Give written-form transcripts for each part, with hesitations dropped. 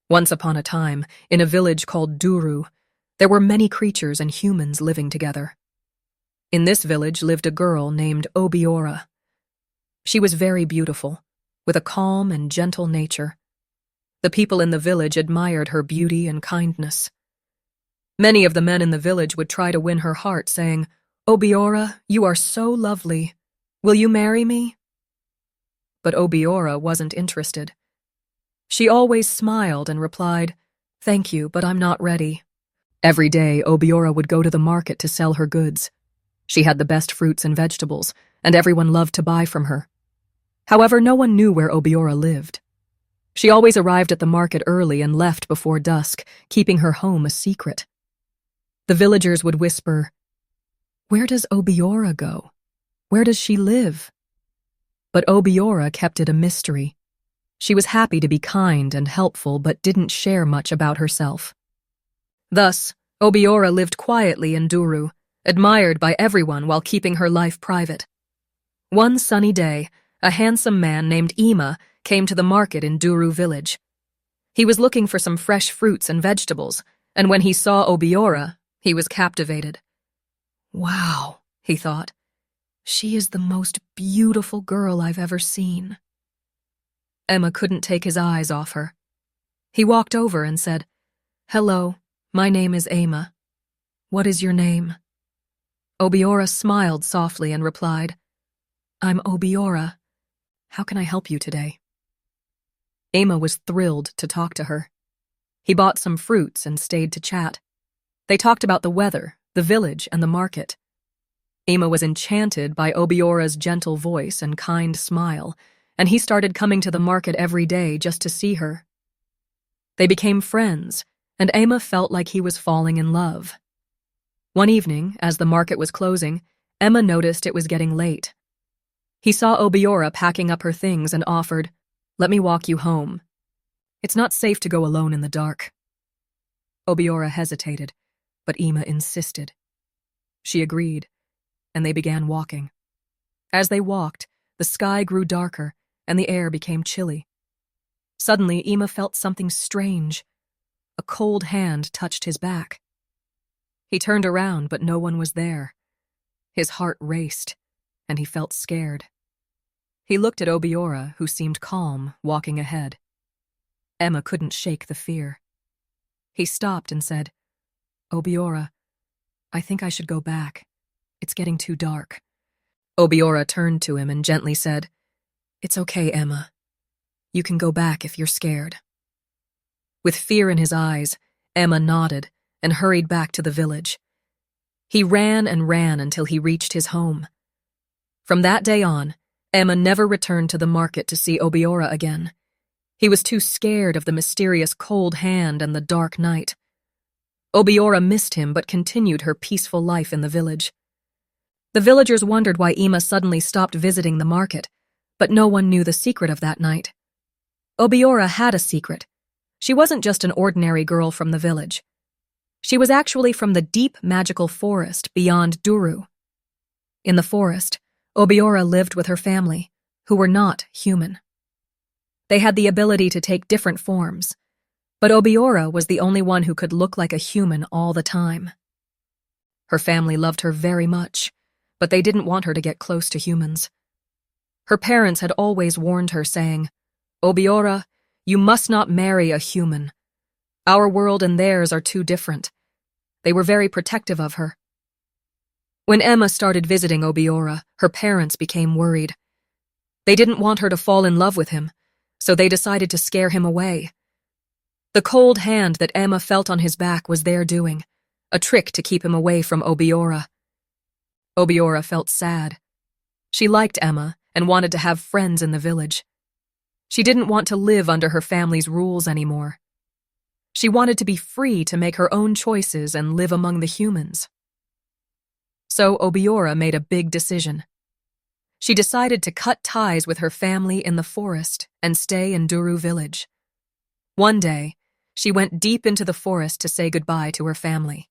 Once upon a time, in a village called Duru, there were many creatures and humans living together. In this village lived a girl named Obiora. She was very beautiful, with a calm and gentle nature. The people in the village admired her beauty and kindness. Many of the men in the village would try to win her heart, saying, "Obiora, you are so lovely. Will you marry me?" But Obiora wasn't interested. She always smiled and replied, "Thank you, but I'm not ready." Every day, Obiora would go to the market to sell her goods. She had the best fruits and vegetables, and everyone loved to buy from her. However, no one knew where Obiora lived. She always arrived at the market early and left before dusk, keeping her home a secret. The villagers would whisper, "Where does Obiora go? Where does she live?" But Obiora kept it a mystery. She was happy to be kind and helpful, but didn't share much about herself. Thus, Obiora lived quietly in Duru, admired by everyone while keeping her life private. One sunny day, a handsome man named Ima came to the market in Duru village. He was looking for some fresh fruits and vegetables, and when he saw Obiora, he was captivated. "Wow," he thought, "she is the most beautiful girl I've ever seen." Emma couldn't take his eyes off her. He walked over and said, "Hello, my name is Emma. What is your name?" Obiora smiled softly and replied, "I'm Obiora. How can I help you today?" Emma was thrilled to talk to her. He bought some fruits and stayed to chat. They talked about the weather, the village, and the market. Emma was enchanted by Obiora's gentle voice and kind smile, and he started coming to the market every day just to see her. They became friends, and Emma felt like he was falling in love. One evening, as the market was closing, Emma noticed it was getting late. He saw Obiora packing up her things and offered, "Let me walk you home. It's not safe to go alone in the dark." Obiora hesitated, but Emma insisted. She agreed, and they began walking. As they walked, the sky grew darker, and the air became chilly. Suddenly, Emma felt something strange. A cold hand touched his back. He turned around, but no one was there. His heart raced, and he felt scared. He looked at Obiora, who seemed calm, walking ahead. Emma couldn't shake the fear. He stopped and said, "Obiora, I think I should go back. It's getting too dark." Obiora turned to him and gently said, "It's okay, Emma. You can go back if you're scared." With fear in his eyes, Emma nodded and hurried back to the village. He ran and ran until he reached his home. From that day on, Emma never returned to the market to see Obiora again. He was too scared of the mysterious cold hand and the dark night. Obiora missed him but continued her peaceful life in the village. The villagers wondered why Emma suddenly stopped visiting the market, but no one knew the secret of that night. Obiora had a secret. She wasn't just an ordinary girl from the village. She was actually from the deep magical forest beyond Duru. In the forest, Obiora lived with her family, who were not human. They had the ability to take different forms, but Obiora was the only one who could look like a human all the time. Her family loved her very much, but they didn't want her to get close to humans. Her parents had always warned her, saying, "Obiora, you must not marry a human. Our world and theirs are too different." They were very protective of her. When Emma started visiting Obiora, her parents became worried. They didn't want her to fall in love with him, so they decided to scare him away. The cold hand that Emma felt on his back was their doing, a trick to keep him away from Obiora. Obiora felt sad. She liked Emma and wanted to have friends in the village. She didn't want to live under her family's rules anymore. She wanted to be free to make her own choices and live among the humans. So Obiora made a big decision. She decided to cut ties with her family in the forest and stay in Duru village. One day, she went deep into the forest to say goodbye to her family.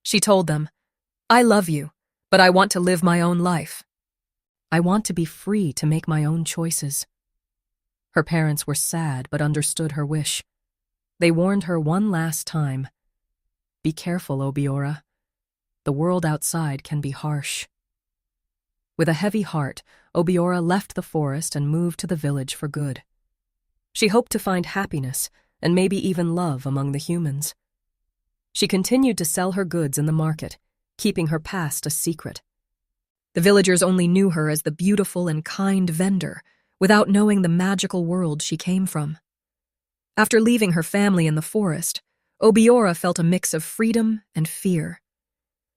She told them, "I love you, but I want to live my own life. I want to be free to make my own choices." Her parents were sad but understood her wish. They warned her one last time. Be careful, Obiora. The world outside can be harsh. With a heavy heart, Obiora left the forest and moved to the village for good. She hoped to find happiness and maybe even love among the humans. She continued to sell her goods in the market, keeping her past a secret. The villagers only knew her as the beautiful and kind vendor, without knowing the magical world she came from. After leaving her family in the forest, Obiora felt a mix of freedom and fear.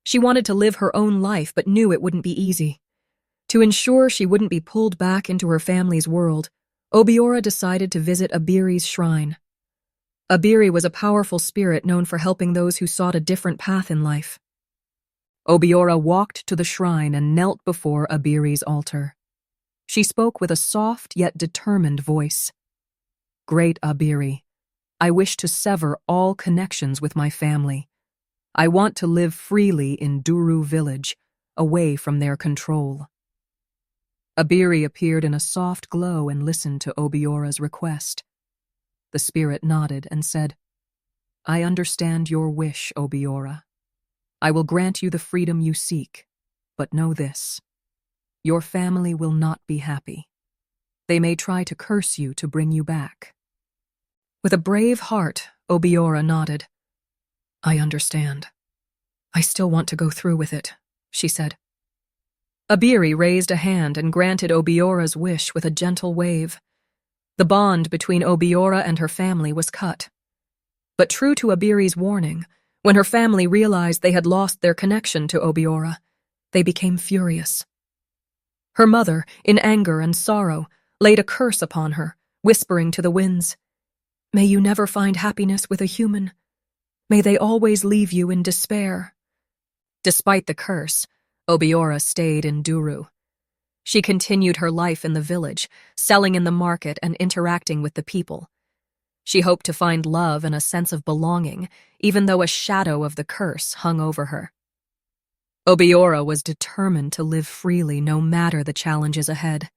She wanted to live her own life but knew it wouldn't be easy. To ensure she wouldn't be pulled back into her family's world, Obiora decided to visit Abiri's shrine. Abiri was a powerful spirit known for helping those who sought a different path in life. Obiora walked to the shrine and knelt before Abiri's altar. She spoke with a soft yet determined voice. Great Abiri, I wish to sever all connections with my family. I want to live freely in Duru village, away from their control. Abiri appeared in a soft glow and listened to Obiora's request. The spirit nodded and said, I understand your wish, Obiora. I will grant you the freedom you seek, but know this. Your family will not be happy. They may try to curse you to bring you back. With a brave heart, Obiora nodded. I understand. I still want to go through with it, she said. Abiri raised a hand and granted Obiora's wish with a gentle wave. The bond between Obiora and her family was cut. But true to Abiri's warning, when her family realized they had lost their connection to Obiora, they became furious. Her mother, in anger and sorrow, laid a curse upon her, whispering to the winds, May you never find happiness with a human. May they always leave you in despair. Despite the curse, Obiora stayed in Duru. She continued her life in the village, selling in the market and interacting with the people. She hoped to find love and a sense of belonging, even though a shadow of the curse hung over her. Obiora was determined to live freely no matter the challenges ahead.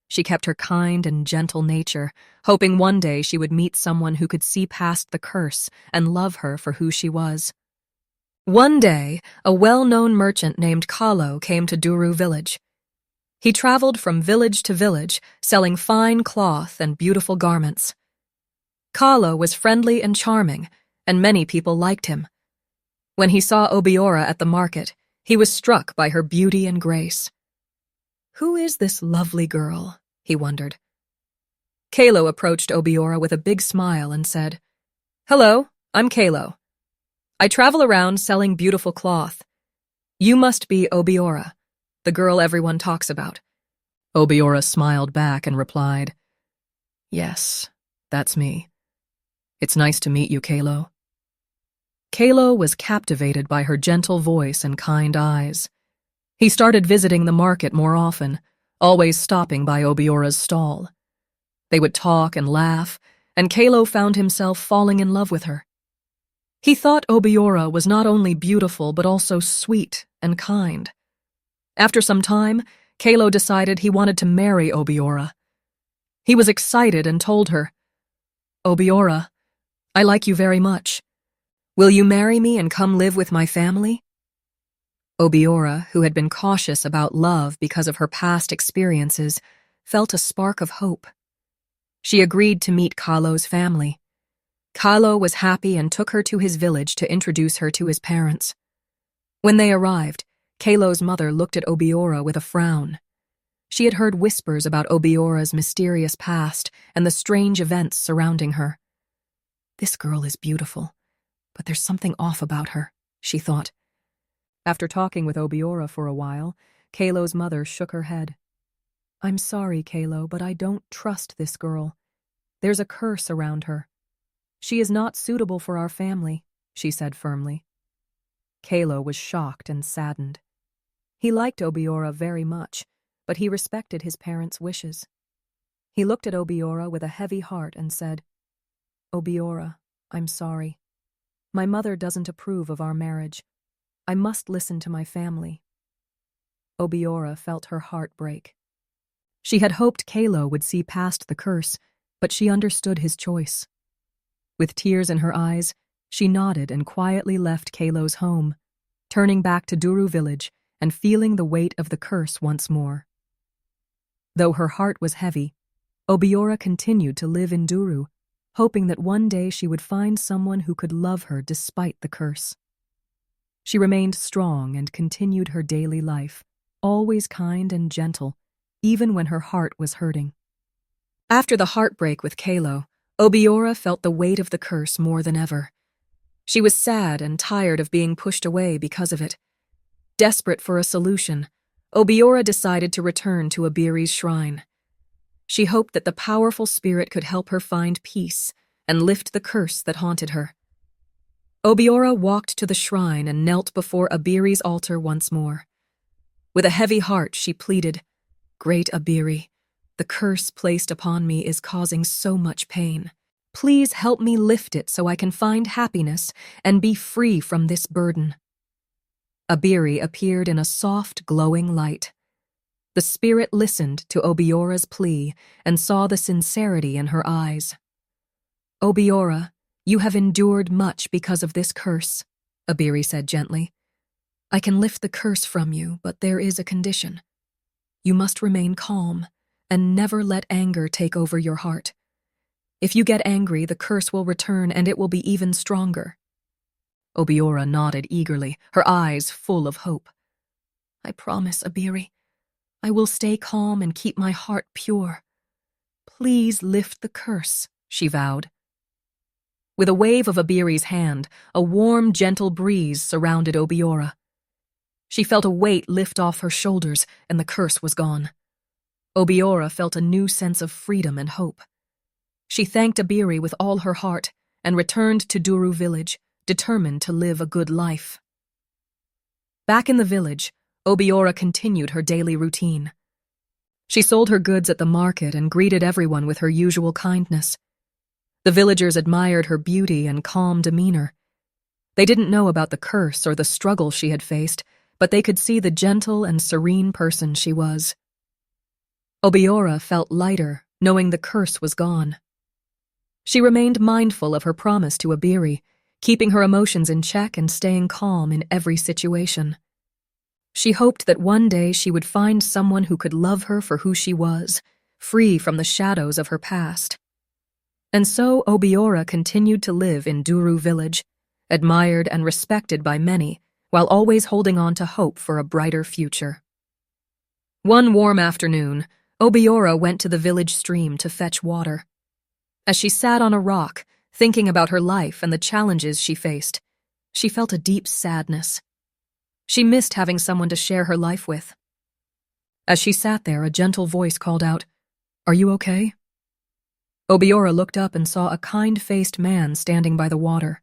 She kept her kind and gentle nature, hoping one day she would meet someone who could see past the curse and love her for who she was. One day, a well-known merchant named Kalo came to Duru village. He traveled from village to village, selling fine cloth and beautiful garments. Kalo was friendly and charming, and many people liked him. When he saw Obiora at the market, he was struck by her beauty and grace. Who is this lovely girl? He wondered. Kalo approached Obiora with a big smile and said, Hello, I'm Kalo. I travel around selling beautiful cloth. You must be Obiora, the girl everyone talks about. Obiora smiled back and replied, Yes, that's me. It's nice to meet you, Kalo. Kalo was captivated by her gentle voice and kind eyes. He started visiting the market more often, always stopping by Obiora's stall. They would talk and laugh, and Kalo found himself falling in love with her. He thought Obiora was not only beautiful but also sweet and kind. After some time, Kalo decided he wanted to marry Obiora. He was excited and told her, Obiora, I like you very much. Will you marry me and come live with my family? Obiora, who had been cautious about love because of her past experiences, felt a spark of hope. She agreed to meet Kalo's family. Kalo was happy and took her to his village to introduce her to his parents. When they arrived, Kalo's mother looked at Obiora with a frown. She had heard whispers about Obiora's mysterious past and the strange events surrounding her. This girl is beautiful, but there's something off about her, she thought. After talking with Obiora for a while, Kalo's mother shook her head. I'm sorry, Kalo, but I don't trust this girl. There's a curse around her. She is not suitable for our family, she said firmly. Kalo was shocked and saddened. He liked Obiora very much, but he respected his parents' wishes. He looked at Obiora with a heavy heart and said, Obiora, I'm sorry. My mother doesn't approve of our marriage. I must listen to my family. Obiora felt her heart break. She had hoped Kalo would see past the curse, but she understood his choice. With tears in her eyes, she nodded and quietly left Kalo's home, turning back to Duru village and feeling the weight of the curse once more. Though her heart was heavy, Obiora continued to live in Duru, hoping that one day she would find someone who could love her despite the curse. She remained strong and continued her daily life, always kind and gentle, even when her heart was hurting. After the heartbreak with Kalo, Obiora felt the weight of the curse more than ever. She was sad and tired of being pushed away because of it. Desperate for a solution, Obiora decided to return to Abiri's shrine. She hoped that the powerful spirit could help her find peace and lift the curse that haunted her. Obiora walked to the shrine and knelt before Abiri's altar once more. With a heavy heart, she pleaded, "Great Abiri, the curse placed upon me is causing so much pain. Please help me lift it so I can find happiness and be free from this burden." Abiri appeared in a soft, glowing light. The spirit listened to Obiora's plea and saw the sincerity in her eyes. "Obiora, you have endured much because of this curse," Abiri said gently. "I can lift the curse from you, but there is a condition. You must remain calm and never let anger take over your heart. If you get angry, the curse will return and it will be even stronger." Obiora nodded eagerly, her eyes full of hope. "I promise, Abiri. I will stay calm and keep my heart pure. Please lift the curse," she vowed. With a wave of Abiri's hand, a warm, gentle breeze surrounded Obiora. She felt a weight lift off her shoulders, and the curse was gone. Obiora felt a new sense of freedom and hope. She thanked Abiri with all her heart and returned to Duru village, determined to live a good life. Back in the village, Obiora continued her daily routine. She sold her goods at the market and greeted everyone with her usual kindness. The villagers admired her beauty and calm demeanor. They didn't know about the curse or the struggle she had faced, but they could see the gentle and serene person she was. Obiora felt lighter, knowing the curse was gone. She remained mindful of her promise to Abiri, keeping her emotions in check and staying calm in every situation. She hoped that one day she would find someone who could love her for who she was, free from the shadows of her past. And so Obiora continued to live in Duru village, admired and respected by many, while always holding on to hope for a brighter future. One warm afternoon, Obiora went to the village stream to fetch water. As she sat on a rock, thinking about her life and the challenges she faced, she felt a deep sadness. She missed having someone to share her life with. As she sat there, a gentle voice called out, "Are you okay?" Obiora looked up and saw a kind-faced man standing by the water.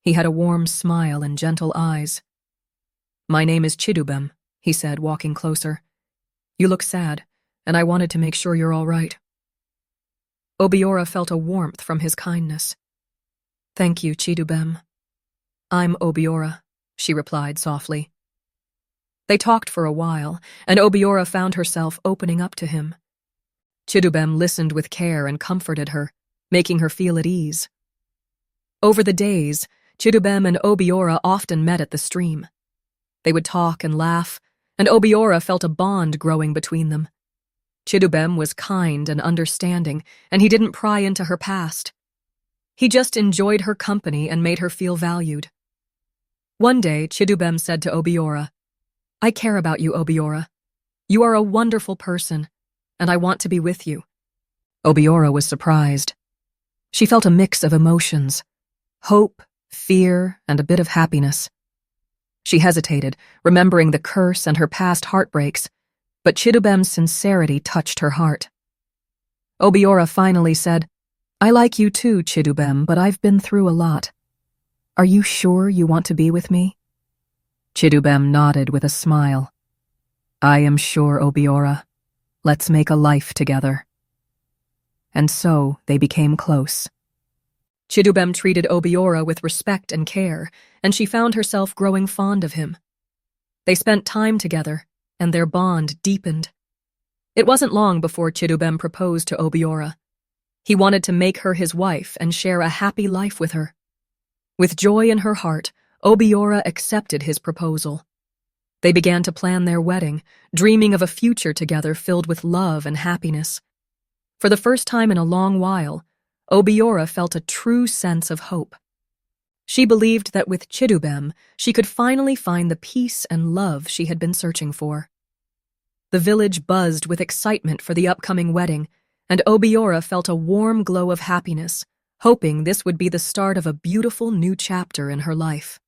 He had a warm smile and gentle eyes. "My name is Chidubem," he said, walking closer. "You look sad, and I wanted to make sure you're all right." Obiora felt a warmth from his kindness. "Thank you, Chidubem." "I'm Obiora," she replied softly. They talked for a while, and Obiora found herself opening up to him. Chidubem listened with care and comforted her, making her feel at ease. Over the days, Chidubem and Obiora often met at the stream. They would talk and laugh, and Obiora felt a bond growing between them. Chidubem was kind and understanding, and he didn't pry into her past. He just enjoyed her company and made her feel valued. One day, Chidubem said to Obiora, "I care about you, Obiora. You are a wonderful person, and I want to be with you." Obiora was surprised. She felt a mix of emotions, hope, fear, and a bit of happiness. She hesitated, remembering the curse and her past heartbreaks, but Chidubem's sincerity touched her heart. Obiora finally said, "I like you too, Chidubem, but I've been through a lot. Are you sure you want to be with me?" Chidubem nodded with a smile. "I am sure, Obiora. Let's make a life together." And so they became close. Chidubem treated Obiora with respect and care, and she found herself growing fond of him. They spent time together, and their bond deepened. It wasn't long before Chidubem proposed to Obiora. He wanted to make her his wife and share a happy life with her. With joy in her heart, Obiora accepted his proposal. They began to plan their wedding, dreaming of a future together filled with love and happiness. For the first time in a long while, Obiora felt a true sense of hope. She believed that with Chidubem, she could finally find the peace and love she had been searching for. The village buzzed with excitement for the upcoming wedding, and Obiora felt a warm glow of happiness, hoping this would be the start of a beautiful new chapter in her life.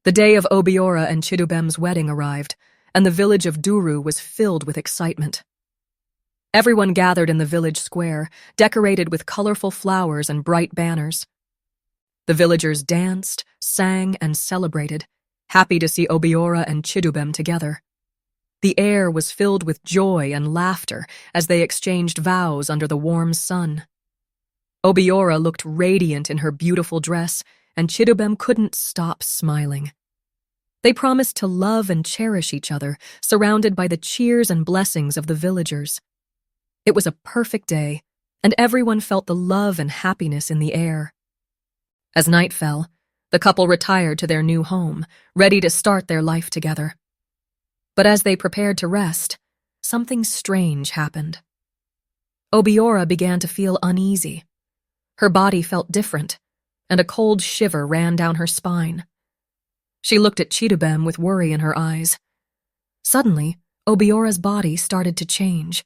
The day of Obiora and Chidubem's wedding arrived, and the village of Duru was filled with excitement. Everyone gathered in the village square, decorated with colorful flowers and bright banners. The villagers danced, sang, and celebrated, happy to see Obiora and Chidubem together. The air was filled with joy and laughter as they exchanged vows under the warm sun. Obiora looked radiant in her beautiful dress, and Chidubem couldn't stop smiling. They promised to love and cherish each other, surrounded by the cheers and blessings of the villagers. It was a perfect day, and everyone felt the love and happiness in the air. As night fell, the couple retired to their new home, ready to start their life together. But as they prepared to rest, something strange happened. Obiora began to feel uneasy. Her body felt different, and a cold shiver ran down her spine. She looked at Chidubem with worry in her eyes. Suddenly, Obiora's body started to change.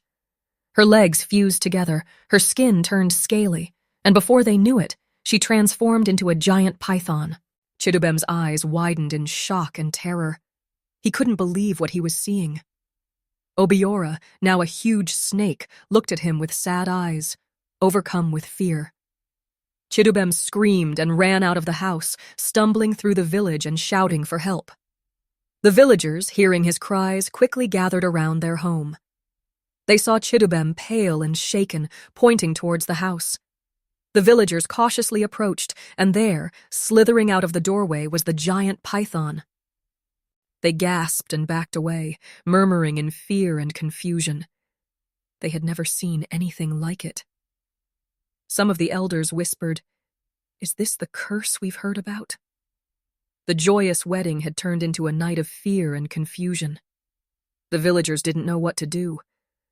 Her legs fused together, her skin turned scaly, and before they knew it, she transformed into a giant python. Chidubem's eyes widened in shock and terror. He couldn't believe what he was seeing. Obiora, now a huge snake, looked at him with sad eyes, overcome with fear. Chidubem screamed and ran out of the house, stumbling through the village and shouting for help. The villagers, hearing his cries, quickly gathered around their home. They saw Chidubem pale and shaken, pointing towards the house. The villagers cautiously approached, and there, slithering out of the doorway, was the giant python. They gasped and backed away, murmuring in fear and confusion. They had never seen anything like it. Some of the elders whispered, "Is this the curse we've heard about?" The joyous wedding had turned into a night of fear and confusion. The villagers didn't know what to do.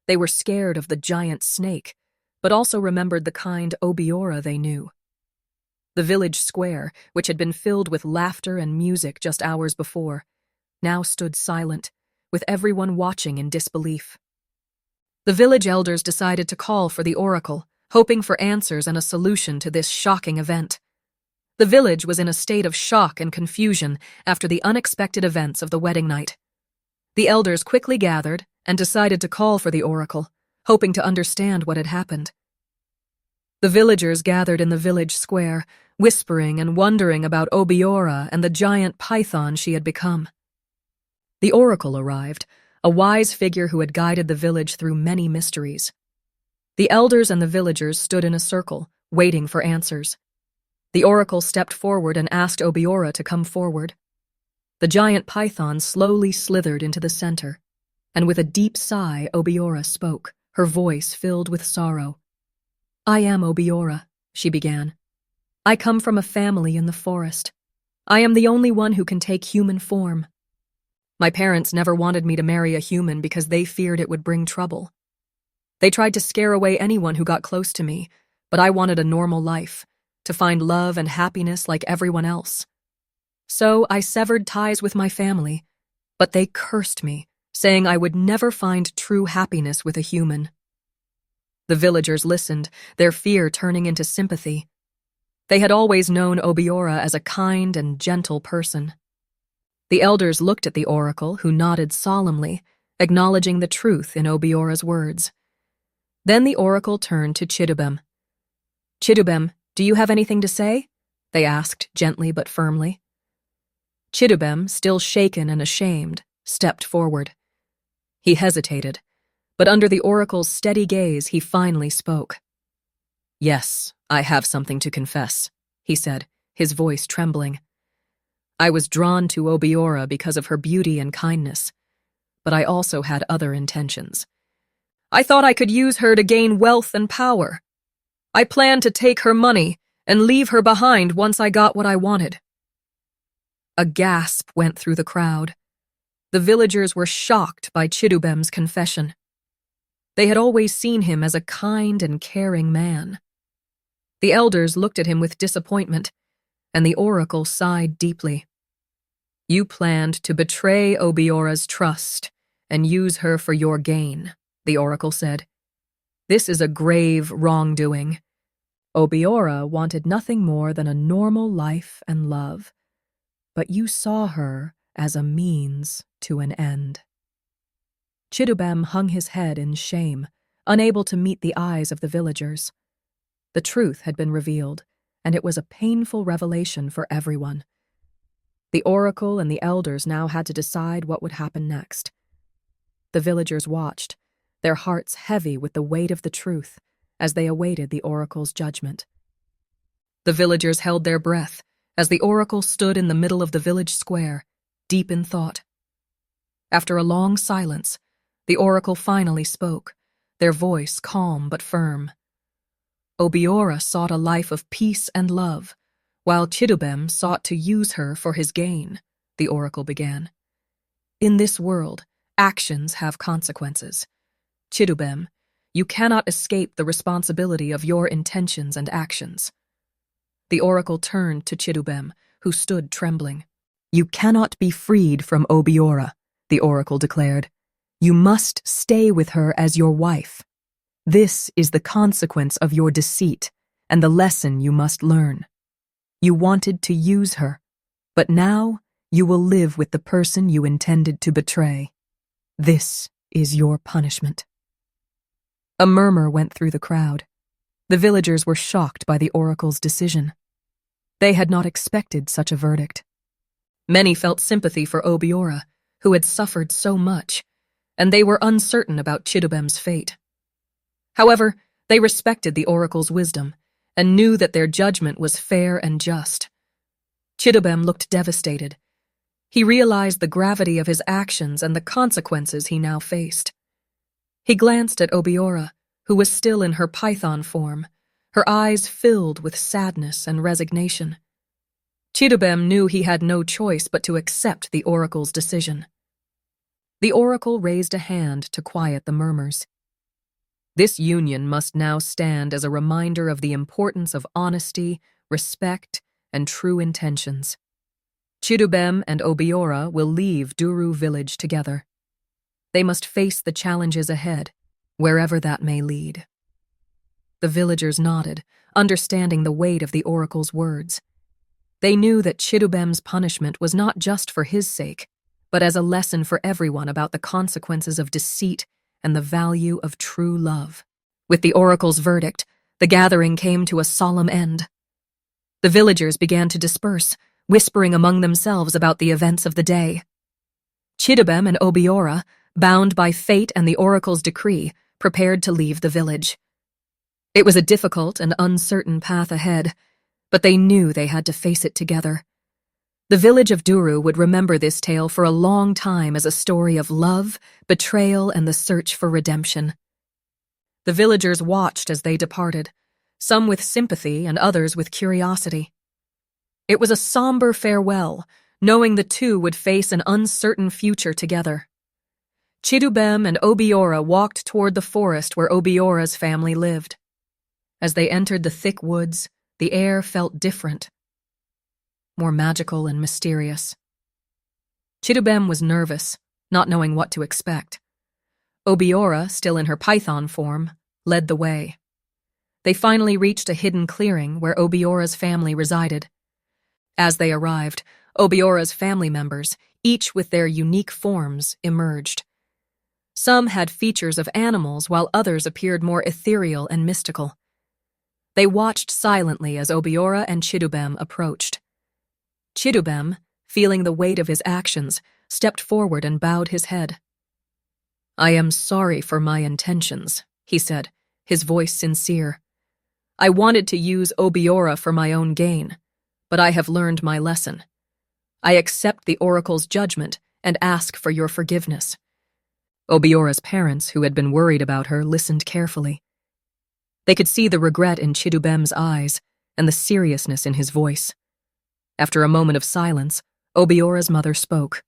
They were scared of the giant snake, but also remembered the kind Obiora they knew. The village square, which had been filled with laughter and music just hours before, now stood silent, with everyone watching in disbelief. The village elders decided to call for the oracle, hoping for answers and a solution to this shocking event. The village was in a state of shock and confusion after the unexpected events of the wedding night. The elders quickly gathered and decided to call for the oracle, hoping to understand what had happened. The villagers gathered in the village square, whispering and wondering about Obiora and the giant python she had become. The oracle arrived, a wise figure who had guided the village through many mysteries. The elders and the villagers stood in a circle, waiting for answers. The oracle stepped forward and asked Obiora to come forward. The giant python slowly slithered into the center, and with a deep sigh, Obiora spoke, her voice filled with sorrow. "I am Obiora," she began. "I come from a family in the forest. I am the only one who can take human form. My parents never wanted me to marry a human because they feared it would bring trouble. They tried to scare away anyone who got close to me, but I wanted a normal life, to find love and happiness like everyone else. So I severed ties with my family, but they cursed me, saying I would never find true happiness with a human." The villagers listened, their fear turning into sympathy. They had always known Obiora as a kind and gentle person. The elders looked at the oracle, who nodded solemnly, acknowledging the truth in Obiora's words. Then the oracle turned to Chidubem. "Chidubem, do you have anything to say?" they asked, gently but firmly. Chidubem, still shaken and ashamed, stepped forward. He hesitated, but under the oracle's steady gaze, he finally spoke. "Yes, I have something to confess," he said, his voice trembling. "I was drawn to Obiora because of her beauty and kindness, but I also had other intentions. I thought I could use her to gain wealth and power, I planned to take her money and leave her behind once I got what I wanted. A gasp went through the crowd. The villagers were shocked by Chidubem's confession. They had always seen him as a kind and caring man. The elders looked at him with disappointment, and the oracle sighed deeply. You planned to betray Obiora's trust and use her for your gain, the oracle said. This is a grave wrongdoing. Obiora wanted nothing more than a normal life and love, but you saw her as a means to an end. Chidubem hung his head in shame, unable to meet the eyes of the villagers. The truth had been revealed, and it was a painful revelation for everyone. The oracle and the elders now had to decide what would happen next. The villagers watched, their hearts heavy with the weight of the truth, as they awaited the oracle's judgment. The villagers held their breath as the oracle stood in the middle of the village square, deep in thought. After a long silence, the oracle finally spoke, their voice calm but firm. Obiora sought a life of peace and love, while Chidubem sought to use her for his gain, the oracle began. In this world, actions have consequences. Chidubem, you cannot escape the responsibility of your intentions and actions. The oracle turned to Chidubem, who stood trembling. You cannot be freed from Obiora, the oracle declared. You must stay with her as your wife. This is the consequence of your deceit and the lesson you must learn. You wanted to use her, but now you will live with the person you intended to betray. This is your punishment. A murmur went through the crowd. The villagers were shocked by the oracle's decision. They had not expected such a verdict. Many felt sympathy for Obiora, who had suffered so much, and they were uncertain about Chidubem's fate. However, they respected the oracle's wisdom and knew that their judgment was fair and just. Chidubem looked devastated. He realized the gravity of his actions and the consequences he now faced. He glanced at Obiora, who was still in her python form, her eyes filled with sadness and resignation. Chidubem knew he had no choice but to accept the oracle's decision. The oracle raised a hand to quiet the murmurs. This union must now stand as a reminder of the importance of honesty, respect, and true intentions. Chidubem and Obiora will leave Duru village together. They must face the challenges ahead, wherever that may lead. The villagers nodded, understanding the weight of the oracle's words. They knew that Chidubem's punishment was not just for his sake, but as a lesson for everyone about the consequences of deceit and the value of true love. With the oracle's verdict, the gathering came to a solemn end. The villagers began to disperse, whispering among themselves about the events of the day. Chidubem and Obiora, bound by fate and the oracle's decree, prepared to leave the village. It was a difficult and uncertain path ahead, but they knew they had to face it together. The village of Duru would remember this tale for a long time as a story of love, betrayal, and the search for redemption. The villagers watched as they departed, some with sympathy and others with curiosity. It was a somber farewell, knowing the two would face an uncertain future together. Chidubem and Obiora walked toward the forest where Obiora's family lived. As they entered the thick woods, the air felt different, more magical and mysterious. Chidubem was nervous, not knowing what to expect. Obiora, still in her python form, led the way. They finally reached a hidden clearing where Obiora's family resided. As they arrived, Obiora's family members, each with their unique forms, emerged. Some had features of animals, while others appeared more ethereal and mystical. They watched silently as Obiora and Chidubem approached. Chidubem, feeling the weight of his actions, stepped forward and bowed his head. I am sorry for my intentions, he said, his voice sincere. I wanted to use Obiora for my own gain, but I have learned my lesson. I accept the oracle's judgment and ask for your forgiveness. Obiora's parents, who had been worried about her, listened carefully. They could see the regret in Chidubem's eyes and the seriousness in his voice. After a moment of silence, Obiora's mother spoke.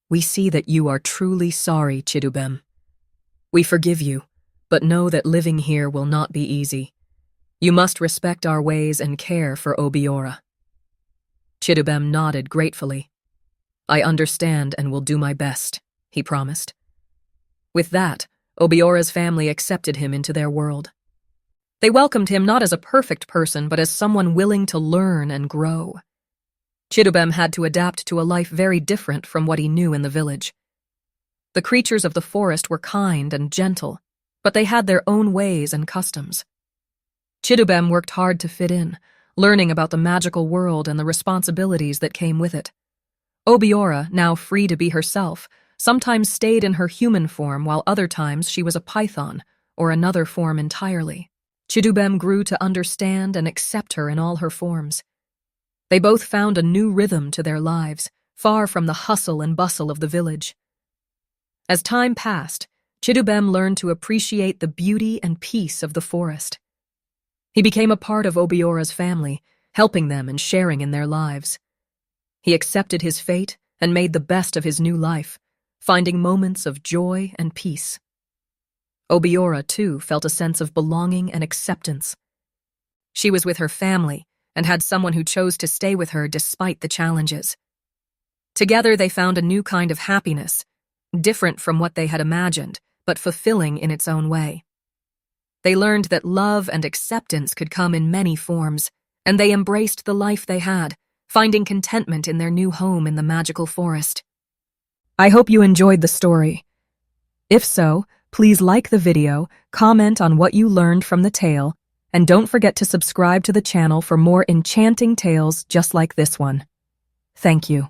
"We see that you are truly sorry, Chidubem. We forgive you, but know that living here will not be easy. You must respect our ways and care for Obiora." Chidubem nodded gratefully. "I understand and will do my best," he promised. With that, Obiora's family accepted him into their world. They welcomed him not as a perfect person, but as someone willing to learn and grow. Chidubem had to adapt to a life very different from what he knew in the village. The creatures of the forest were kind and gentle, but they had their own ways and customs. Chidubem worked hard to fit in, learning about the magical world and the responsibilities that came with it. Obiora, now free to be herself, sometimes stayed in her human form while other times she was a python, or another form entirely. Chidubem grew to understand and accept her in all her forms. They both found a new rhythm to their lives, far from the hustle and bustle of the village. As time passed, Chidubem learned to appreciate the beauty and peace of the forest. He became a part of Obiora's family, helping them and sharing in their lives. He accepted his fate and made the best of his new life, finding moments of joy and peace. Obiora, too, felt a sense of belonging and acceptance. She was with her family and had someone who chose to stay with her despite the challenges. Together they found a new kind of happiness, different from what they had imagined, but fulfilling in its own way. They learned that love and acceptance could come in many forms, and they embraced the life they had, finding contentment in their new home in the magical forest. I hope you enjoyed the story. If so, please like the video, comment on what you learned from the tale, and don't forget to subscribe to the channel for more enchanting tales just like this one. Thank you.